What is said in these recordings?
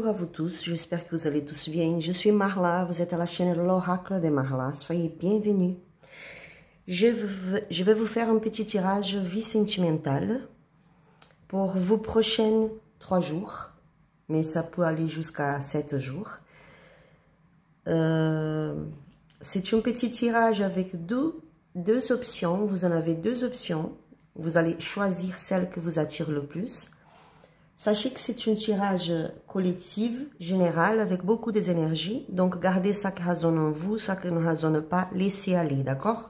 Bonjour à vous tous, j'espère que vous allez tous bien. Je suis Marla, vous êtes à la chaîne L'Oracle de Marla, soyez bienvenus. Je vais vous faire un petit tirage vie sentimentale pour vos prochaines 3 jours, mais ça peut aller jusqu'à 7 jours. C'est un petit tirage avec deux options, vous en avez 2 options. Vous allez choisir celle que vous attire le plus. Sachez que c'est un tirage collectif, général, avec beaucoup d'énergie. Donc, gardez ça qui résonne en vous, ça qui ne résonne pas, laissez aller, d'accord?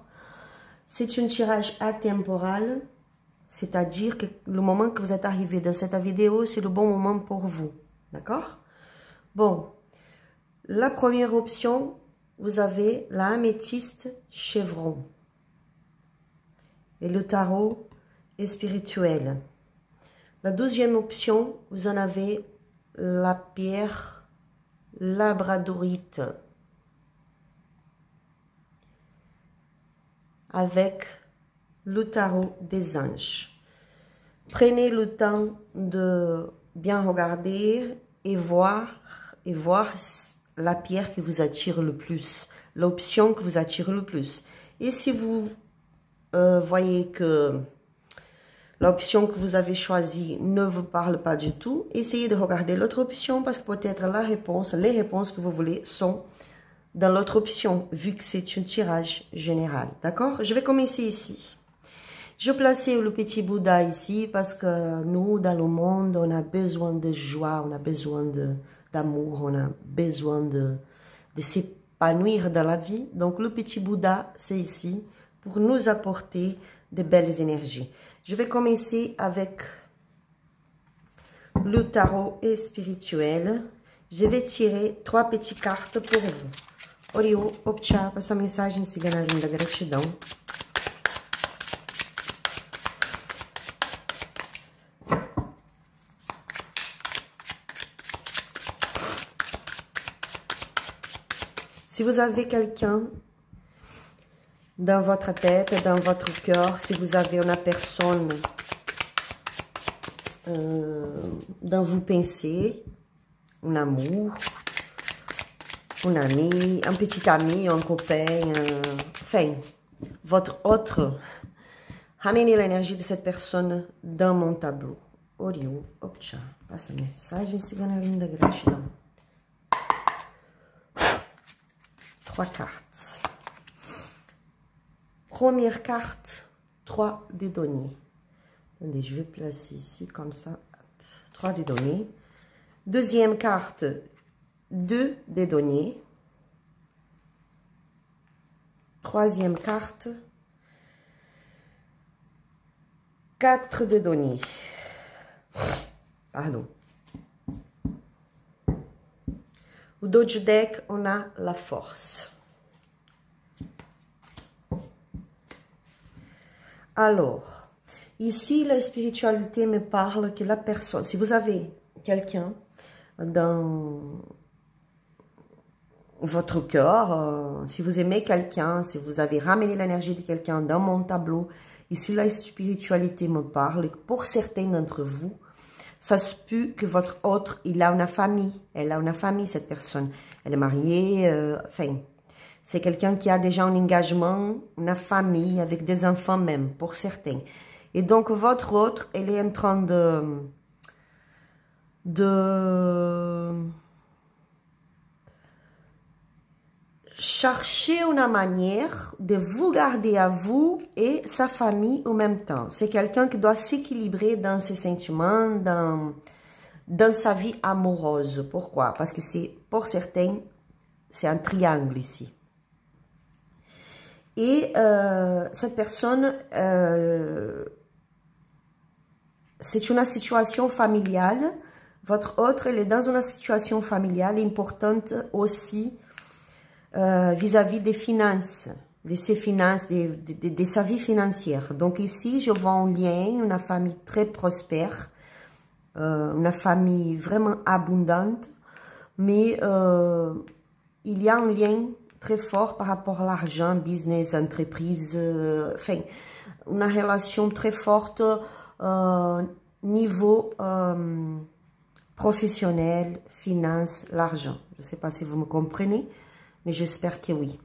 C'est un tirage atemporal, c'est-à-dire que le moment que vous êtes arrivé dans cette vidéo, c'est le bon moment pour vous, d'accord? Bon, la première option, vous avez la améthyste chevron et le tarot est spirituel. La deuxième option, vous en avez la pierre labradorite avec le tarot des anges. Prenez le temps de bien regarder et voir la pierre qui vous attire le plus, l'option qui vous attire le plus. Et si vous voyez que l'option que vous avez choisie ne vous parle pas du tout, essayez de regarder l'autre option parce que peut-être les réponses que vous voulez sont dans l'autre option, vu que c'est un tirage général. D'accord? Je vais commencer ici. Je plaçais le petit Bouddha ici parce que nous, dans le monde, on a besoin de joie, on a besoin d'amour, on a besoin de s'épanouir dans la vie. Donc, le petit Bouddha, c'est ici pour nous apporter de belles énergies. Je vais commencer avec le tarot spirituel. Je vais tirer 3 petites cartes pour vous. Oriu, Opcha, passa mensagem, siga na linda gratidão. Si vous avez quelqu'un dans votre tête, dans votre cœur, si vous avez une personne dans vos pensées, un amour, un ami, un petit ami, un copain, enfin, votre autre, ramenez l'énergie de cette personne dans mon tableau. Oriu, Opcha, passa mensagem, siga na linda gratidão. 3 cartes. Première carte, 3 de deniers. Attendez, je vais placer ici comme ça. 3 de deniers. Deuxième carte, 2 de deniers. Troisième carte, 4 de deniers. Pardon. Au dos du deck, on a la force. Alors, ici, la spiritualité me parle que la personne, si vous avez quelqu'un dans votre cœur, si vous aimez quelqu'un, si vous avez ramené l'énergie de quelqu'un dans mon tableau, ici, la spiritualité me parle que pour certains d'entre vous, ça se peut que votre autre, il a une famille, elle a une famille, cette personne, elle est mariée, enfin... C'est quelqu'un qui a déjà un engagement, une famille, avec des enfants même, pour certains. Et donc, votre autre, elle est en train de chercher une manière de vous garder à vous et sa famille au même temps. C'est quelqu'un qui doit s'équilibrer dans ses sentiments, dans sa vie amoureuse. Pourquoi? Parce que c'est, pour certains, c'est un triangle ici. Et cette personne, c'est une situation familiale. Votre autre, elle est dans une situation familiale importante aussi vis-à-vis des finances, de ses finances, de sa vie financière. Donc ici, je vois un lien, une famille très prospère, une famille vraiment abondante, mais il y a un lien très fort par rapport à l'argent, business, entreprise, enfin, une relation très forte niveau professionnel, finance, l'argent. Je ne sais pas si vous me comprenez, mais j'espère que oui.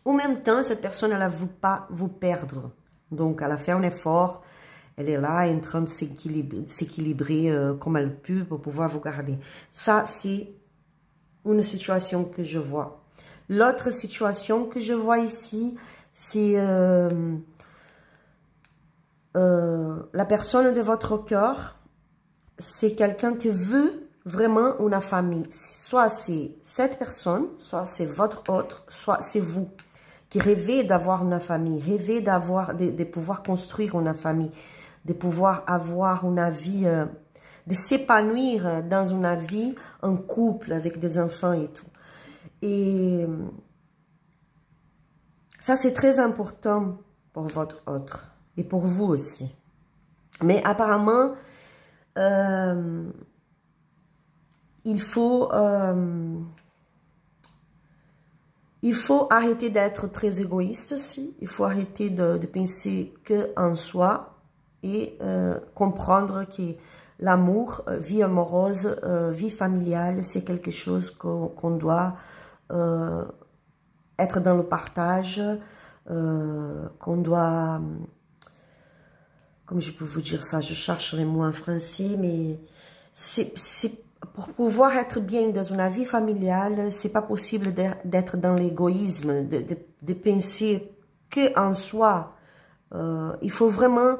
En même temps, cette personne, elle ne veut pas vous perdre. Donc, elle a fait un effort. Elle est là en train de s'équilibrer comme elle peut pour pouvoir vous garder. Ça, c'est une situation que je vois. L'autre situation que je vois ici, c'est la personne de votre cœur. C'est quelqu'un qui veut vraiment une famille. Soit c'est cette personne, soit c'est votre autre, soit c'est vous qui rêvez d'avoir une famille, rêvez de pouvoir construire une famille, de pouvoir avoir une vie, de s'épanouir dans une vie en couple avec des enfants et tout. Et ça, c'est très important pour votre autre et pour vous aussi. Mais apparemment, il faut arrêter d'être très égoïste aussi. Il faut arrêter de penser qu'en soi et comprendre que l'amour, vie amoureuse, vie familiale, c'est quelque chose qu'on doit être dans le partage, qu'on doit... Comme je peux vous dire ça, je cherche les mots en français, mais c'est pour pouvoir être bien dans une vie familiale, c'est pas possible d'être dans l'égoïsme, de penser qu'en soi. Il faut vraiment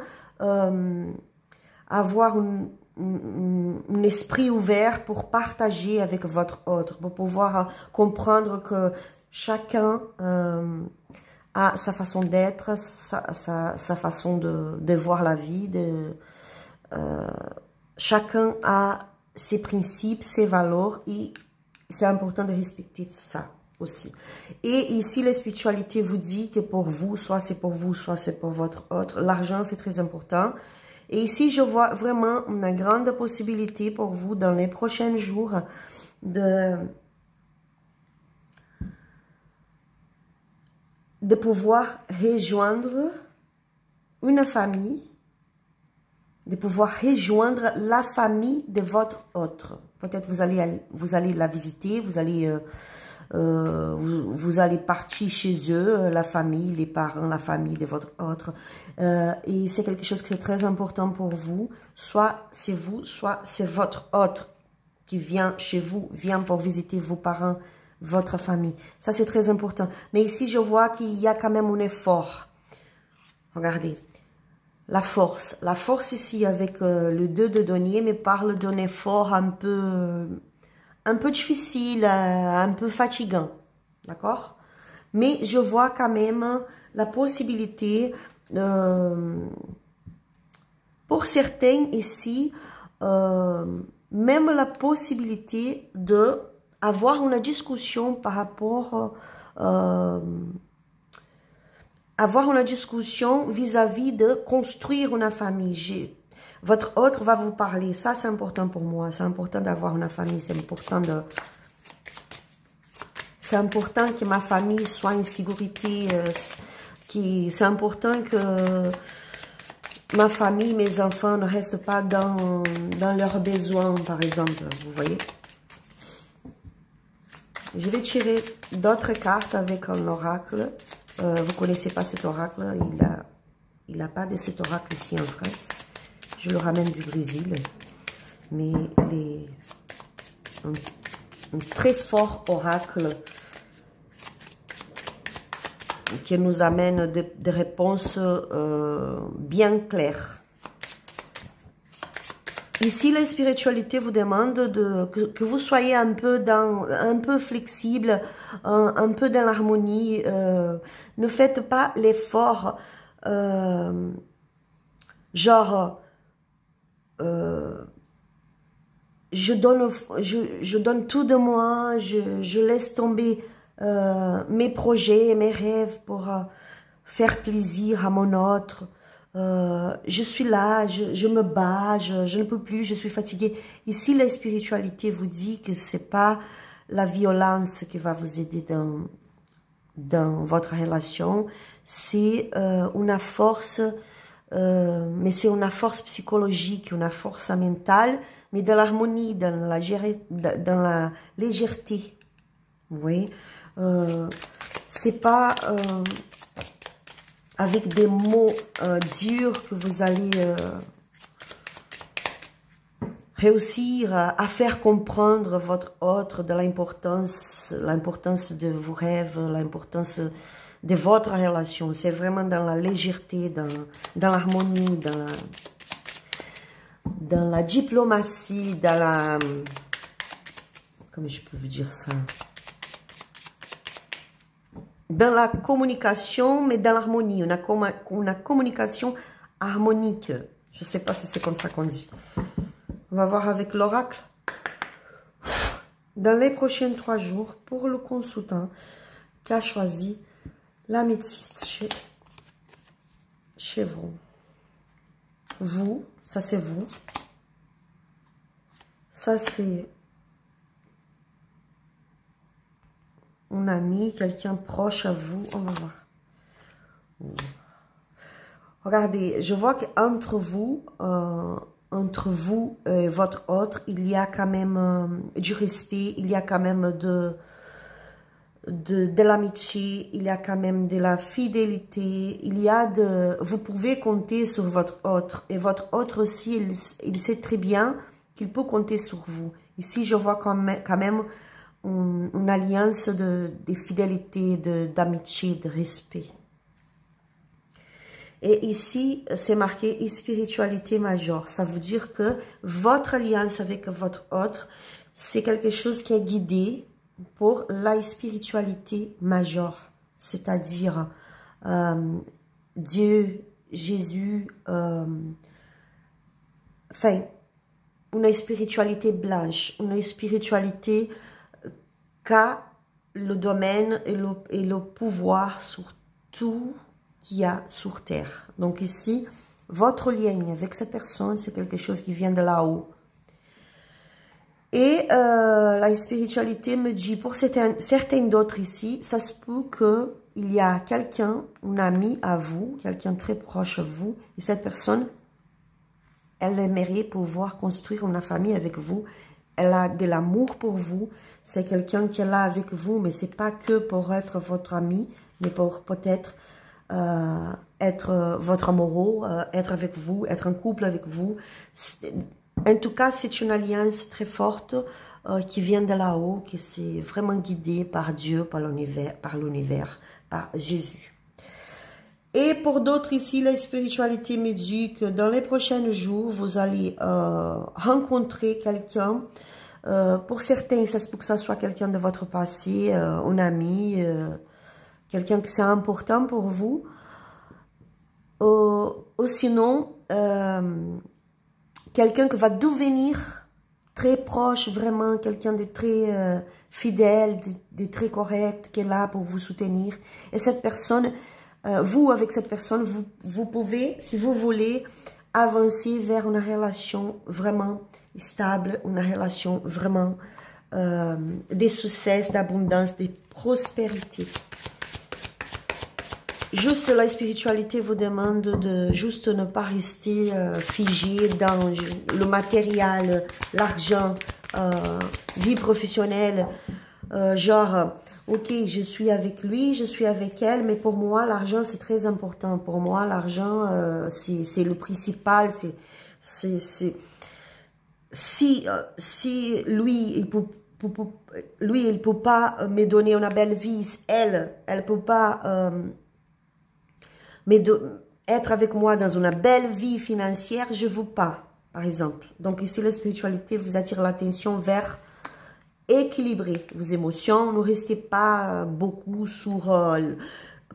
avoir un esprit ouvert pour partager avec votre autre, pour pouvoir comprendre que chacun a sa façon d'être, sa façon de voir la vie. Chacun a ses principes, ses valeurs, et c'est important de respecter ça aussi. Et ici, la spiritualité vous dit que pour vous, soit c'est pour vous, soit c'est pour votre autre, l'argent c'est très important. Et ici, je vois vraiment une grande possibilité pour vous dans les prochains jours de pouvoir rejoindre une famille, de pouvoir rejoindre la famille de votre autre. Peut-être vous allez la visiter, vous allez partir chez eux, la famille, les parents, la famille de votre autre. Et c'est quelque chose qui est très important pour vous. Soit c'est vous, soit c'est votre autre qui vient chez vous, vient pour visiter vos parents, votre famille. Ça, c'est très important. Mais ici, je vois qu'il y a quand même un effort. Regardez. La force. La force ici, avec le 2 de denier, me parle d'un effort un peu difficile, un peu fatigant. D'accord? Mais je vois quand même la possibilité, pour certains ici, même la possibilité de avoir une discussion par rapport avoir une discussion vis-à-vis de construire une famille. Votre autre va vous parler. Ça, c'est important pour moi. C'est important d'avoir une famille. C'est important que ma famille soit en sécurité. C'est important que ma famille, mes enfants ne restent pas dans leurs besoins, par exemple. Vous voyez? Je vais tirer d'autres cartes avec un oracle. Vous ne connaissez pas cet oracle. Il n'a pas de cet oracle ici en France. Je le ramène du Brésil. Mais il est un très fort oracle qui nous amène des réponses bien claires. Ici, la spiritualité vous demande que vous soyez un peu flexible, un peu dans l'harmonie. Ne faites pas l'effort, genre, je donne tout de moi, je laisse tomber mes projets, mes rêves pour faire plaisir à mon autre. Je suis là, je me bats, je ne peux plus, je suis fatiguée. Ici, la spiritualité vous dit que c'est pas la violence qui va vous aider dans votre relation, c'est une force, mais c'est une force psychologique, une force mentale mais dans l'harmonie, dans la légèreté. Vous voyez, c'est pas avec des mots durs que vous allez réussir à faire comprendre votre autre de l'importance de vos rêves, l'importance de votre relation. C'est vraiment dans la légèreté, dans l'harmonie, dans la diplomatie, dans la... Comment je peux vous dire ça? Dans la communication, mais dans l'harmonie. Une communication harmonique. Je ne sais pas si c'est comme ça qu'on dit. On va voir avec l'oracle. Dans les prochains 3 jours, pour le consultant qui a choisi l'améthyste chevron. Vous, ça c'est vous. Ça c'est un ami, quelqu'un proche à vous. On va voir. Regardez, je vois qu'entre vous... entre vous et votre autre, il y a quand même du respect, il y a quand même de l'amitié, il y a quand même de la fidélité, il y a vous pouvez compter sur votre autre, et votre autre aussi, il sait très bien qu'il peut compter sur vous. Ici, je vois quand même une alliance de fidélité, d'amitié, de respect. Et ici, c'est marqué spiritualité majeure. Ça veut dire que votre alliance avec votre autre, c'est quelque chose qui est guidé pour la spiritualité majeure. C'est-à-dire Dieu, Jésus, enfin, une spiritualité blanche, une spiritualité qui a le domaine et le pouvoir sur tout qu'il y a sur terre. Donc ici, votre lien avec cette personne, c'est quelque chose qui vient de là-haut. Et la spiritualité me dit, pour certains d'autres ici, ça se peut qu'il y a quelqu'un, un ami à vous, quelqu'un très proche à vous, et cette personne, elle aimerait pouvoir construire une famille avec vous, elle a de l'amour pour vous, c'est quelqu'un qui est là avec vous, mais c'est pas que pour être votre ami, mais pour peut-être être votre amoureux, être avec vous, être en couple avec vous. En tout cas, c'est une alliance très forte qui vient de là-haut, qui c'est vraiment guidé par Dieu, par l'univers, par Jésus. Et pour d'autres ici, la spiritualité me dit que dans les prochains jours, vous allez rencontrer quelqu'un. Pour certains, ça se peut que ça soit quelqu'un de votre passé, un ami, quelqu'un qui c'est important pour vous, ou sinon, quelqu'un qui va devenir très proche, vraiment, quelqu'un de très fidèle, de très correct, qui est là pour vous soutenir. Et cette personne, vous, avec cette personne, vous pouvez, si vous voulez, avancer vers une relation vraiment stable, une relation vraiment de succès, d'abondance, de prospérité. Juste la spiritualité vous demande de juste ne pas rester figé dans le matériel, l'argent, vie professionnelle, genre, ok, je suis avec lui, je suis avec elle, mais pour moi, l'argent, c'est très important. Pour moi, l'argent, c'est le principal. Si lui, il peut pas me donner une belle vie, elle peut pas... mais être avec moi dans une belle vie financière, je ne veux pas, par exemple. Donc ici, la spiritualité vous attire l'attention vers équilibrer vos émotions. Ne restez pas beaucoup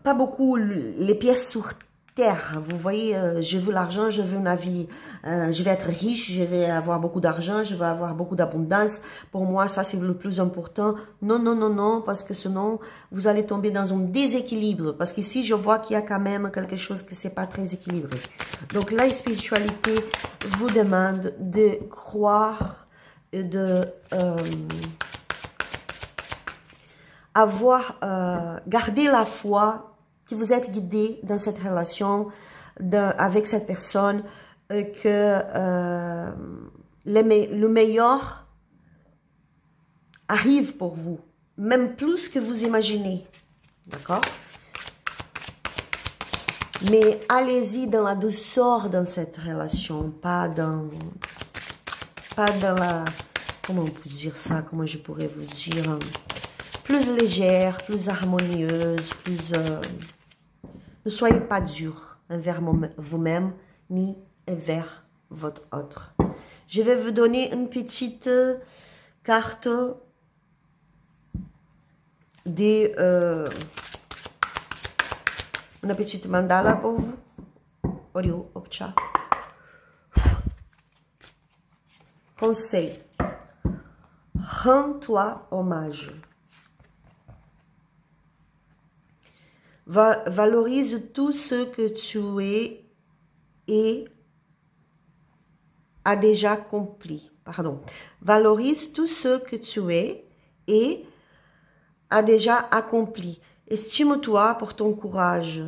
pas beaucoup les pieds sur terre. Vous voyez, je veux l'argent, je veux une vie, je vais être riche, je vais avoir beaucoup d'argent, je vais avoir beaucoup d'abondance. Pour moi, ça c'est le plus important. Non, non, non, non, parce que sinon, vous allez tomber dans un déséquilibre. Parce qu'ici, je vois qu'il y a quand même quelque chose qui n'est pas très équilibré. Donc, la spiritualité vous demande de croire et de garder la foi, que vous êtes guidé dans cette relation avec cette personne, que le meilleur arrive pour vous, même plus que vous imaginez, d'accord? Mais allez-y dans la douceur dans cette relation, pas dans la, comment on peut dire ça, comment je pourrais vous dire, plus légère, plus harmonieuse, plus, ne soyez pas dur envers vous-même, ni envers votre autre. Je vais vous donner une petite carte de, une petite mandala pour vous. Orio, opcha. Conseil. Rends-toi hommage. Valorise tout ce que tu es et a déjà accompli. Pardon. Valorise tout ce que tu es et a déjà accompli. Estime-toi pour ton courage,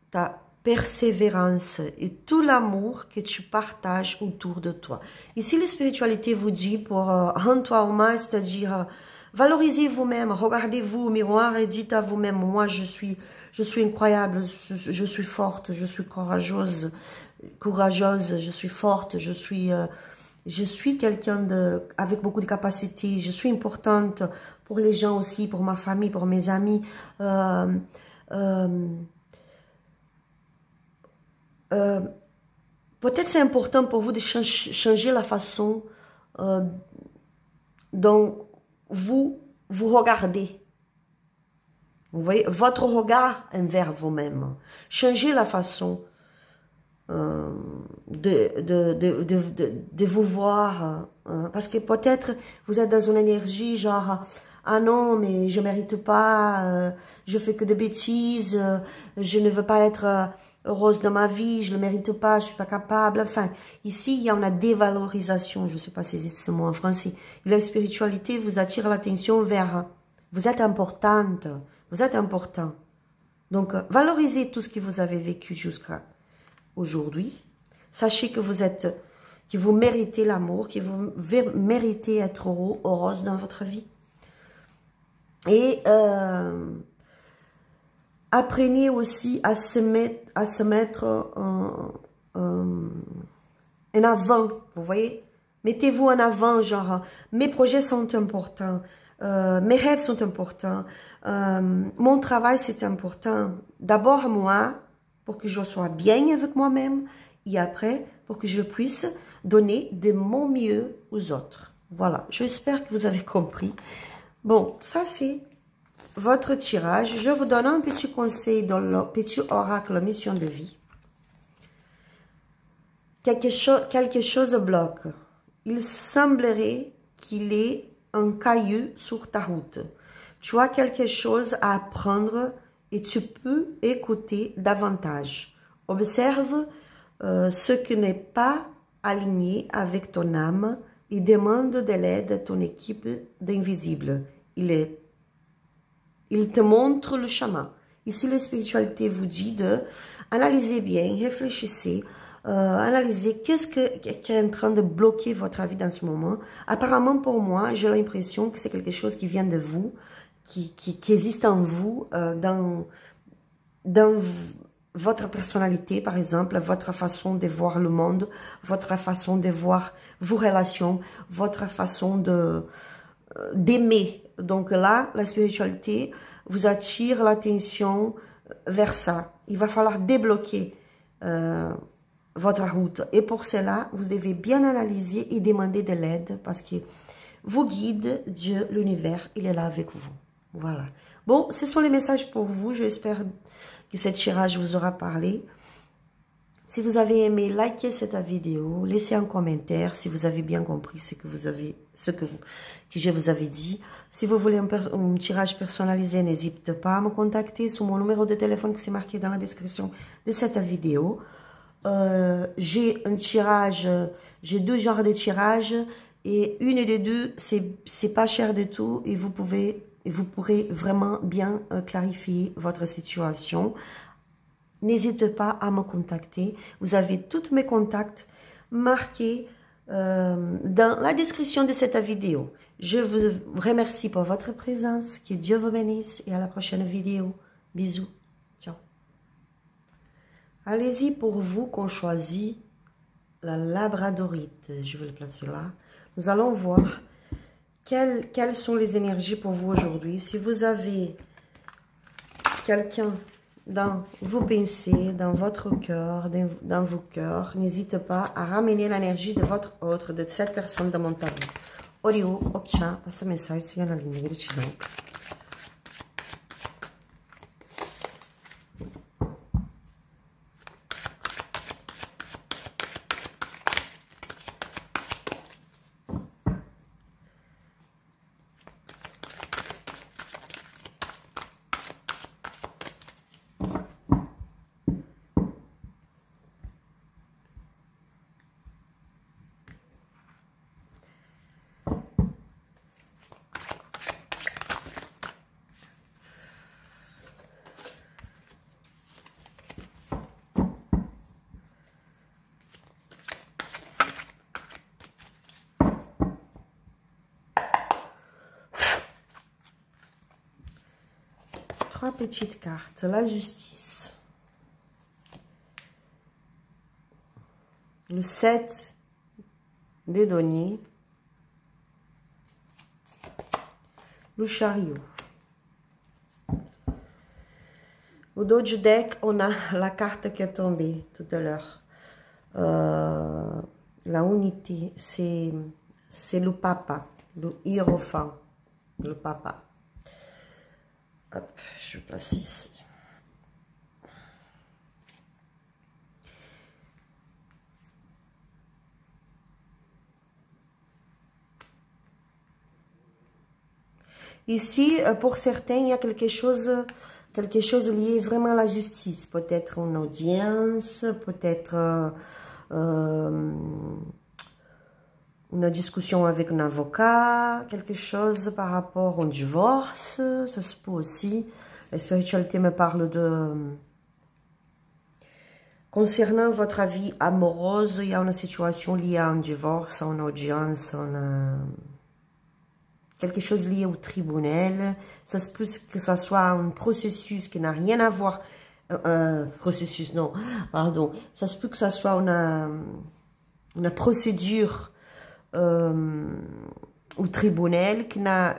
ta persévérance et tout l'amour que tu partages autour de toi. Ici, la spiritualité vous dit pour rendre-toi hommage, c'est-à-dire valorisez vous-même, regardez-vous au miroir et dites à vous-même, moi je suis incroyable, je suis forte, je suis courageuse, je suis forte, je suis quelqu'un avec beaucoup de capacités, je suis importante pour les gens aussi, pour ma famille, pour mes amis. Peut-être c'est important pour vous de changer la façon dont vous regardez. Vous voyez, votre regard envers vous-même. Changez la façon de vous voir. Parce que peut-être vous êtes dans une énergie genre, ah non, mais je ne mérite pas, je fais que des bêtises, je ne veux pas être heureuse dans ma vie, je ne le mérite pas, je ne suis pas capable. Enfin, ici, il y a une dévalorisation, je ne sais pas si c'est ce mot en français. Et la spiritualité vous attire l'attention vers, vous êtes importante, vous êtes important. Donc, valorisez tout ce que vous avez vécu jusqu'à aujourd'hui. Sachez que vous méritez l'amour, que vous méritez être heureux, heureuse dans votre vie. Et apprenez aussi à se mettre en avant, vous voyez. Mettez-vous en avant, genre, mes projets sont importants, mes rêves sont importants, mon travail c'est important. D'abord moi, pour que je sois bien avec moi-même, et après, pour que je puisse donner de mon mieux aux autres. Voilà, j'espère que vous avez compris. Bon, ça c'est votre tirage. Je vous donne un petit conseil dans le petit oracle mission de vie. Quelque chose bloque. Il semblerait qu'il est un caillou sur ta route. Tu as quelque chose à apprendre et tu peux écouter davantage. Observe ce qui n'est pas aligné avec ton âme et demande de l'aide à ton équipe d'invisibles. Il te montre le chemin. Ici, la spiritualité vous dit de analyser bien, réfléchissez, analyser qu'est-ce qui est en train de bloquer votre vie dans ce moment. Apparemment, pour moi, j'ai l'impression que c'est quelque chose qui vient de vous, qui existe en vous, dans votre personnalité, par exemple, votre façon de voir le monde, votre façon de voir vos relations, votre façon d'aimer. Donc là, la spiritualité vous attire l'attention vers ça. Il va falloir débloquer votre route. Et pour cela, vous devez bien analyser et demander de l'aide parce que vos guides, Dieu, l'univers, il est là avec vous. Voilà. Bon, ce sont les messages pour vous. J'espère que ce tirage vous aura parlé. Si vous avez aimé, likez cette vidéo, laissez un commentaire si vous avez bien compris ce que je vous avais dit. Si vous voulez un tirage personnalisé, n'hésitez pas à me contacter sur mon numéro de téléphone qui est marqué dans la description de cette vidéo. J'ai un tirage, j'ai deux genres de tirages et une des deux, c'est pas cher du tout et vous pourrez vraiment bien clarifier votre situation. N'hésitez pas à me contacter. Vous avez tous mes contacts marqués dans la description de cette vidéo. Je vous remercie pour votre présence. Que Dieu vous bénisse et à la prochaine vidéo. Bisous. Ciao. Allez-y pour vous qu'on choisit la labradorite. Je vais le placer là. Nous allons voir quelles sont les énergies pour vous aujourd'hui. Si vous avez quelqu'un dans vos pensées, dans votre cœur, dans vos cœurs, n'hésitez pas à ramener l'énergie de votre autre, de cette personne dans mon tarot. Oriô, Okcha, essa mensagem siga na linha, gratidão. Trois petites cartes. La justice. Le 7 des deniers. Le chariot. Au dos du deck, on a la carte qui est tombée tout à l'heure. La unité, c'est le papa, le hiérophant, le papa. Hop, je place ici. Ici, pour certains, il y a quelque chose lié vraiment à la justice. Peut-être une audience, peut-être une discussion avec un avocat, quelque chose par rapport au divorce, ça se peut aussi. La spiritualité me parle de... Concernant votre vie amoureuse, il y a une situation liée à un divorce, à une audience, quelque chose lié au tribunal. Ça se peut que ça soit un processus qui n'a rien à voir... processus, non, pardon. Ça se peut que ça soit une procédure au tribunal qui n'a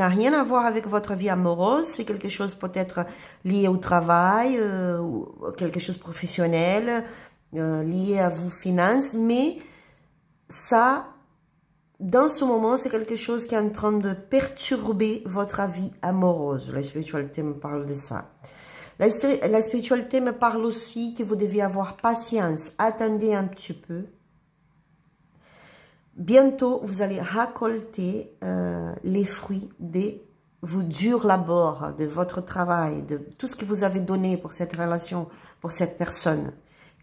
rien à voir avec votre vie amoureuse. C'est quelque chose peut-être lié au travail, ou quelque chose professionnel, lié à vos finances, mais ça, dans ce moment, c'est quelque chose qui est en train de perturber votre vie amoureuse. La spiritualité me parle de ça. La spiritualité me parle aussi que vous devez avoir patience. Attendez un petit peu. Bientôt, vous allez récolter les fruits de vos durs labors, de votre travail, de tout ce que vous avez donné pour cette relation, pour cette personne.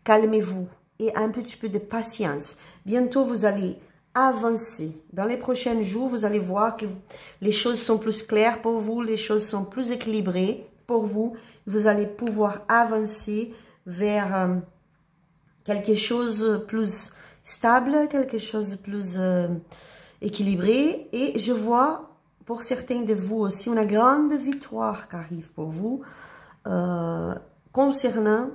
Calmez-vous et un petit peu de patience. Bientôt, vous allez avancer. Dans les prochains jours, vous allez voir que les choses sont plus claires pour vous, les choses sont plus équilibrées pour vous. Vous allez pouvoir avancer vers quelque chose de plus stable, quelque chose de plus équilibré. Et je vois pour certains de vous aussi une grande victoire qui arrive pour vous concernant,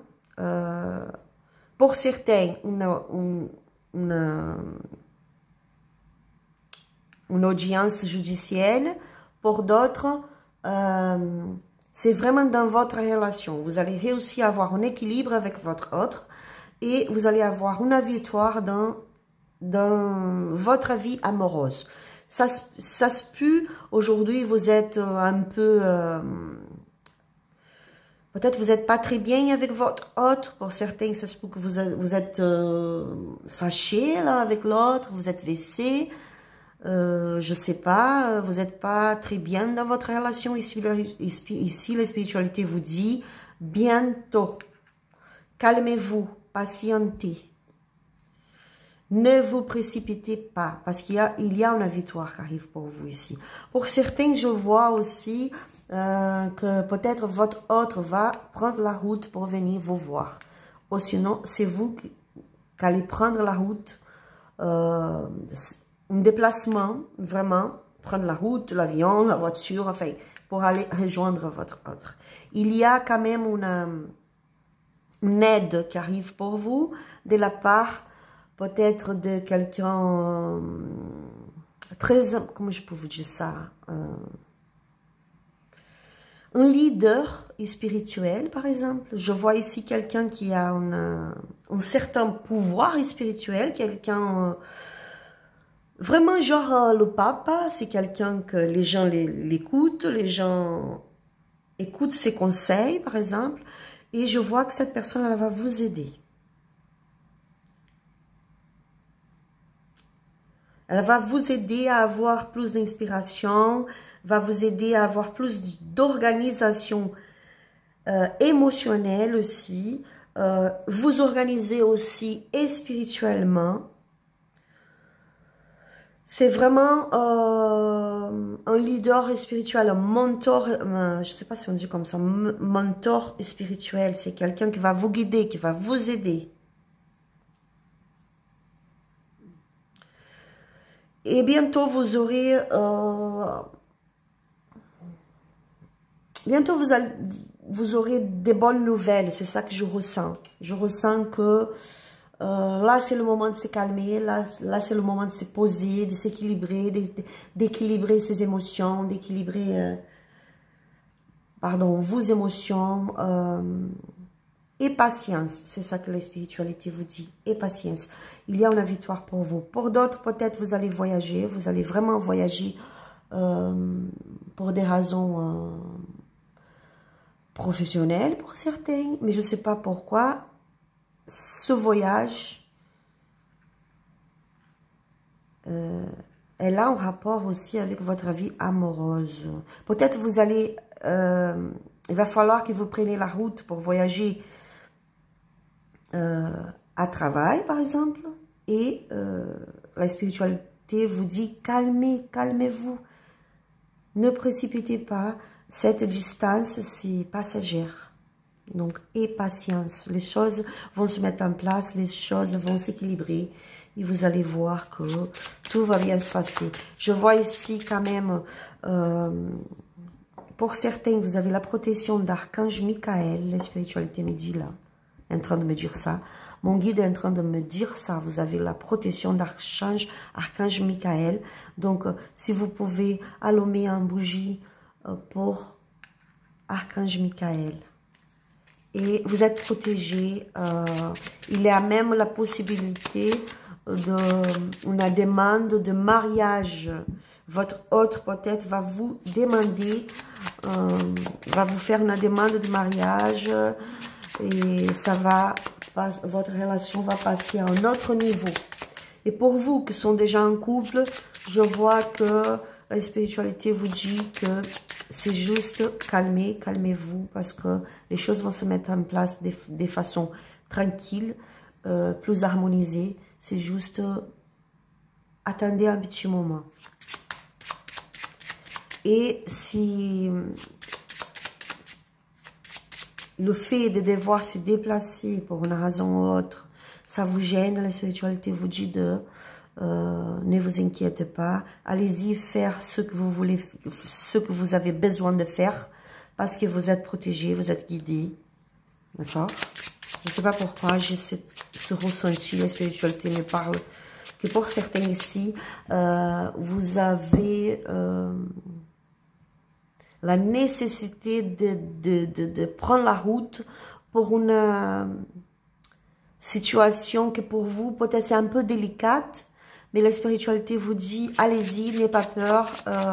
pour certains, une audience judiciaire, pour d'autres, c'est vraiment dans votre relation. Vous allez réussir à avoir un équilibre avec votre autre et vous allez avoir une victoire dans votre vie amoureuse. Ça se peut, aujourd'hui, vous êtes un peu... peut-être vous n'êtes pas très bien avec votre autre. Pour certains, ça se peut que vous êtes fâché là, avec l'autre, vous êtes vexé. Je sais pas, vous n'êtes pas très bien dans votre relation. Ici, la spiritualité vous dit bientôt. Calmez-vous, patientez. Ne vous précipitez pas, parce qu'il y a une victoire qui arrive pour vous ici. Pour certains, je vois aussi que peut-être votre autre va prendre la route pour venir vous voir. Ou sinon, c'est vous qui allez prendre la route un déplacement, vraiment, prendre la route, l'avion, la voiture, enfin, pour aller rejoindre votre autre. Il y a quand même une aide qui arrive pour vous de la part peut-être de quelqu'un très, comment je peux vous dire ça, un leader spirituel, par exemple. Je vois ici quelqu'un qui a un certain pouvoir spirituel, quelqu'un vraiment genre le papa, c'est quelqu'un que les gens l'écoutent, les gens écoutent ses conseils, par exemple, et je vois que cette personne, elle va vous aider. Elle va vous aider à avoir plus d'inspiration, va vous aider à avoir plus d'organisation émotionnelle aussi, vous organiser aussi et spirituellement. C'est vraiment un leader spirituel, un mentor, je ne sais pas si on dit comme ça, mentor spirituel, c'est quelqu'un qui va vous guider, qui va vous aider. Et bientôt vous aurez... bientôt vous aurez des bonnes nouvelles, c'est ça que je ressens. Je ressens que là c'est le moment de se calmer, là c'est le moment de se poser, de s'équilibrer, d'équilibrer ses émotions, d'équilibrer, pardon, vos émotions. Et patience, c'est ça que la spiritualité vous dit, et patience. Il y a une victoire pour vous. Pour d'autres, peut-être vous allez voyager, vous allez vraiment voyager pour des raisons professionnelles pour certains, mais je ne sais pas pourquoi. Ce voyage, elle a un rapport aussi avec votre vie amoureuse. Peut-être vous allez, il va falloir que vous preniez la route pour voyager à travail, par exemple, et la spiritualité vous dit calmez-vous, ne précipitez pas, cette distance c'est passagère, donc aie patience, les choses vont se mettre en place, les choses vont s'équilibrer et vous allez voir que tout va bien se passer. Je vois ici quand même, pour certains, vous avez la protection d'Archange Michael, la spiritualité me dit là, en train de me dire ça. Mon guide est en train de me dire ça. Vous avez la protection d'Archange Michael. Donc, si vous pouvez allumer un bougie pour Archange Michael. Et vous êtes protégé. Il y a même la possibilité d'une demande de mariage. Votre autre peut-être va vous demander, va vous faire une demande de mariage. Et ça va, votre relation va passer à un autre niveau. Et pour vous qui sont déjà en couple, je vois que la spiritualité vous dit que c'est juste calmez-vous, parce que les choses vont se mettre en place de façon tranquille, plus harmonisée. C'est juste, attendez un petit moment. Et si le fait de devoir se déplacer pour une raison ou autre, ça vous gêne, la spiritualité vous dit de ne vous inquiétez pas, allez-y faire ce que vous voulez, ce que vous avez besoin de faire, parce que vous êtes protégé, vous êtes guidé, d'accord? Je ne sais pas pourquoi j'ai ce ressenti, la spiritualité me parle que pour certains ici, vous avez la nécessité de prendre la route pour une situation qui pour vous peut-être c'est un peu délicate, mais la spiritualité vous dit allez-y, n'ayez pas peur,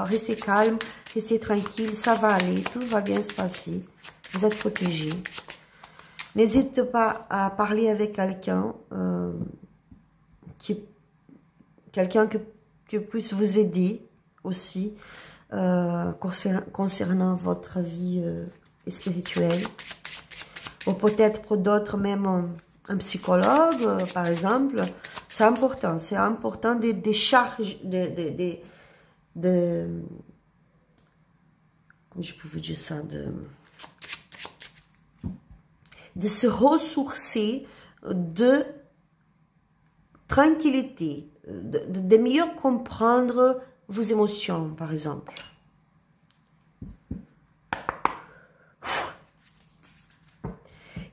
restez calme, restez tranquille, ça va aller, tout va bien se passer, vous êtes protégé. N'hésitez pas à parler avec quelqu'un quelqu'un qui puisse vous aider aussi concernant votre vie spirituelle, ou peut-être pour d'autres même un psychologue par exemple. C'est important de charges, comment je peux vous dire ça, de se ressourcer, de tranquillité, de mieux comprendre vos émotions, par exemple.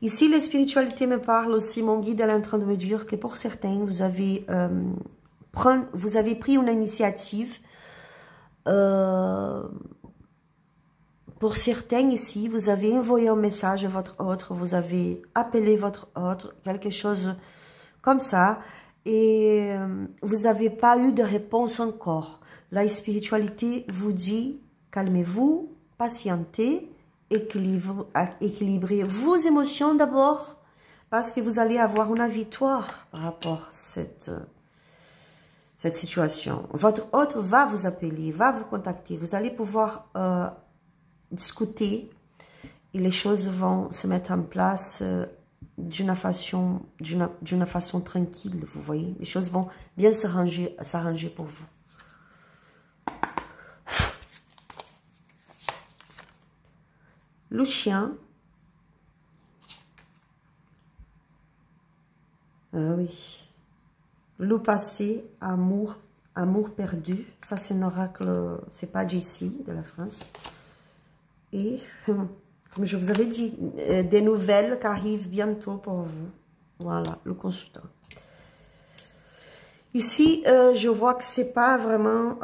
Ici, la spiritualité me parle aussi, mon guide est en train de me dire que pour certains, vous avez pris une initiative. Pour certains ici, vous avez envoyé un message à votre autre, vous avez appelé votre autre, quelque chose comme ça, et vous n'avez pas eu de réponse encore. La spiritualité vous dit, calmez-vous, patientez, équilibrez vos émotions d'abord, parce que vous allez avoir une victoire par rapport à cette situation. Votre autre va vous appeler, va vous contacter, vous allez pouvoir discuter et les choses vont se mettre en place d'une façon tranquille, vous voyez. Les choses vont bien s'arranger pour vous. Le chien. Oui. Le passé, amour perdu. Ça, c'est un oracle, c'est pas d'ici, de la France. Et, comme je vous avais dit, des nouvelles qui arrivent bientôt pour vous. Voilà, le consultant. Ici, je vois que c'est pas vraiment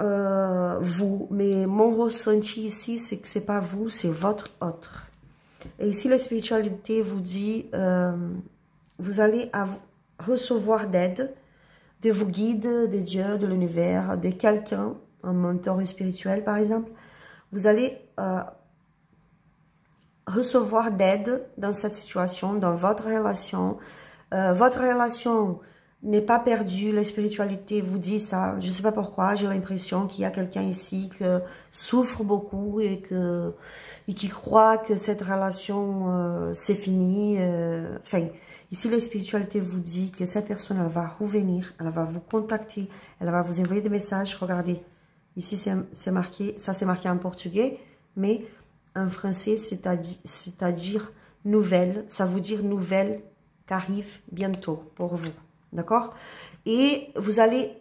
vous, mais mon ressenti ici, c'est que c'est pas vous, c'est votre autre. Et ici, la spiritualité vous dit, vous allez recevoir d'aide de vos guides, de Dieu, de l'univers, de quelqu'un, un mentor spirituel par exemple. Vous allez recevoir d'aide dans cette situation, dans votre relation. Votre relation n'est pas perdue, la spiritualité vous dit ça. Je ne sais pas pourquoi, j'ai l'impression qu'il y a quelqu'un ici qui souffre beaucoup et qui croit que cette relation c'est fini. Enfin, ici la spiritualité vous dit que cette personne elle va revenir, elle va vous contacter, elle va vous envoyer des messages. Regardez, ici c'est marqué, ça c'est marqué en portugais, mais en français c'est-à-dire nouvelle, ça veut dire nouvelle qui arrive bientôt pour vous. D'accord? Et vous allez,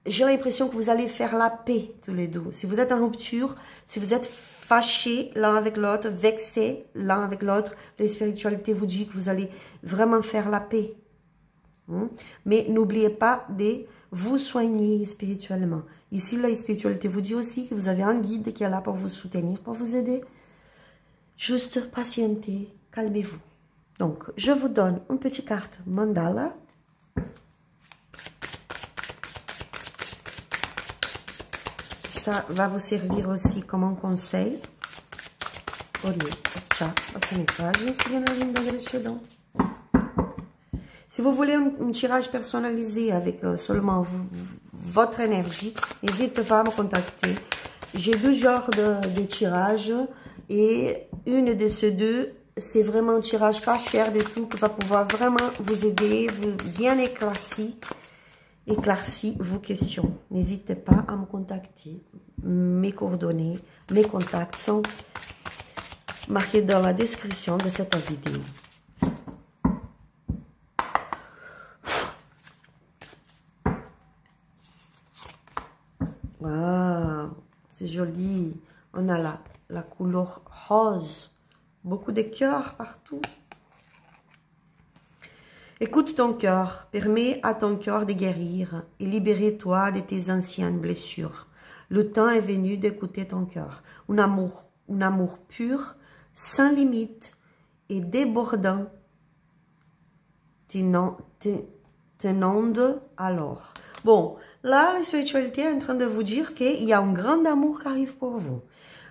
j'ai l'impression que vous allez faire la paix tous les deux. Si vous êtes en rupture, si vous êtes fâchés l'un avec l'autre, vexés l'un avec l'autre, la spiritualité vous dit que vous allez vraiment faire la paix. Mais n'oubliez pas de vous soigner spirituellement. Ici, la spiritualité vous dit aussi que vous avez un guide qui est là pour vous soutenir, pour vous aider. Juste patientez, calmez-vous. Donc, je vous donne une petite carte mandala. Ça va vous servir aussi comme un conseil. Si vous voulez un tirage personnalisé avec seulement votre énergie, n'hésitez pas à me contacter. J'ai deux genres de tirages et une de ces deux, c'est vraiment un tirage pas cher du tout qui va pouvoir vraiment vous aider, bien éclaircir vos questions. N'hésitez pas à me contacter. Mes coordonnées, mes contacts sont marqués dans la description de cette vidéo. Wow, c'est joli. On a la couleur rose. Beaucoup de cœurs partout. Écoute ton cœur, permets à ton cœur de guérir et libérer-toi de tes anciennes blessures. Le temps est venu d'écouter ton cœur. Un amour pur, sans limite et débordant t'inonde alors. Bon, là, la spiritualité est en train de vous dire qu'il y a un grand amour qui arrive pour vous.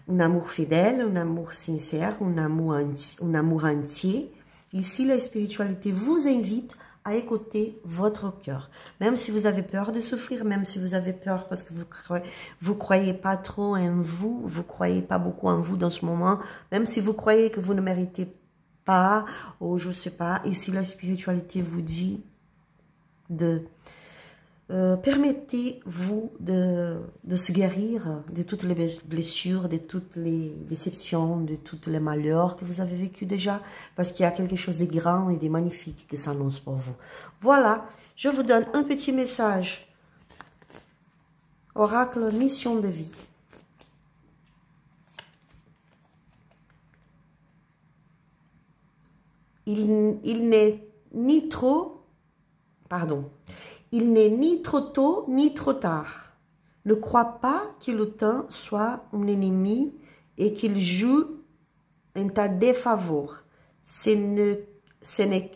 Un amour fidèle, un amour sincère, un amour entier. Ici, la spiritualité vous invite à écouter votre cœur. Même si vous avez peur de souffrir, même si vous avez peur parce que vous croyez pas trop en vous, vous croyez pas beaucoup en vous dans ce moment, même si vous croyez que vous ne méritez pas, ou je sais pas, ici la spiritualité vous dit de permettez-vous de se guérir de toutes les blessures, de toutes les déceptions, de tous les malheurs que vous avez vécu déjà, parce qu'il y a quelque chose de grand et de magnifique qui s'annonce pour vous. Voilà, je vous donne un petit message. Oracle, mission de vie. Il n'est ni trop, pardon, il n'est ni trop tôt ni trop tard. Ne crois pas que le temps soit un ennemi et qu'il joue en ta défaveur. Ce n'est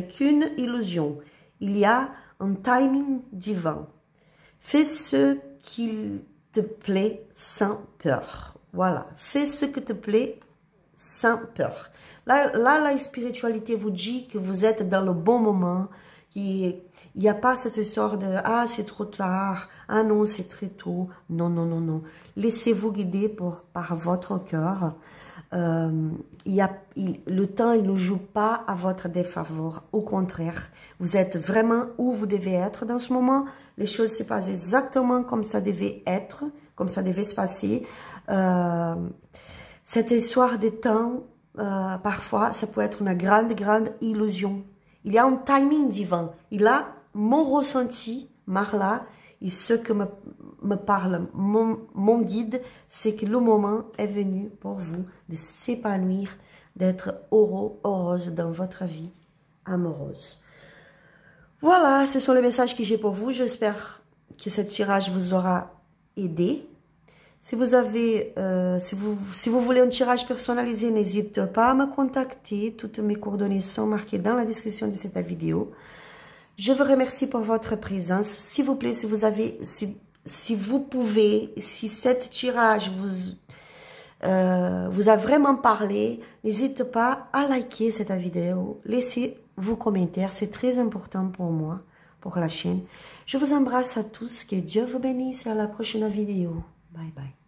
qu'une illusion. Il y a un timing divin. Fais ce qu'il te plaît sans peur. Voilà, fais ce qui te plaît sans peur. Là, la spiritualité vous dit que vous êtes dans le bon moment, qu'il n'y a pas cette histoire de « Ah, c'est trop tard, ah non, c'est très tôt ». Non, non, non, non. Laissez-vous guider par votre cœur. Le temps, il ne joue pas à votre défaveur. Au contraire, vous êtes vraiment où vous devez être dans ce moment. Les choses se passent exactement comme ça devait être, comme ça devait se passer. Cette histoire de temps, parfois, ça peut être une grande, grande illusion. Il y a un timing divin. Il a mon ressenti, Marla, et ce que me parle mon guide, c'est que le moment est venu pour vous de s'épanouir, d'être heureux, heureuse dans votre vie amoureuse. Voilà, ce sont les messages que j'ai pour vous. J'espère que ce tirage vous aura aidé. Si vous avez, si vous voulez un tirage personnalisé, n'hésitez pas à me contacter. Toutes mes coordonnées sont marquées dans la description de cette vidéo. Je vous remercie pour votre présence. S'il vous plaît, si vous pouvez, si cet tirage vous a vraiment parlé, n'hésitez pas à liker cette vidéo. Laissez vos commentaires, c'est très important pour moi, pour la chaîne. Je vous embrasse à tous, que Dieu vous bénisse et à la prochaine vidéo. Bye bye.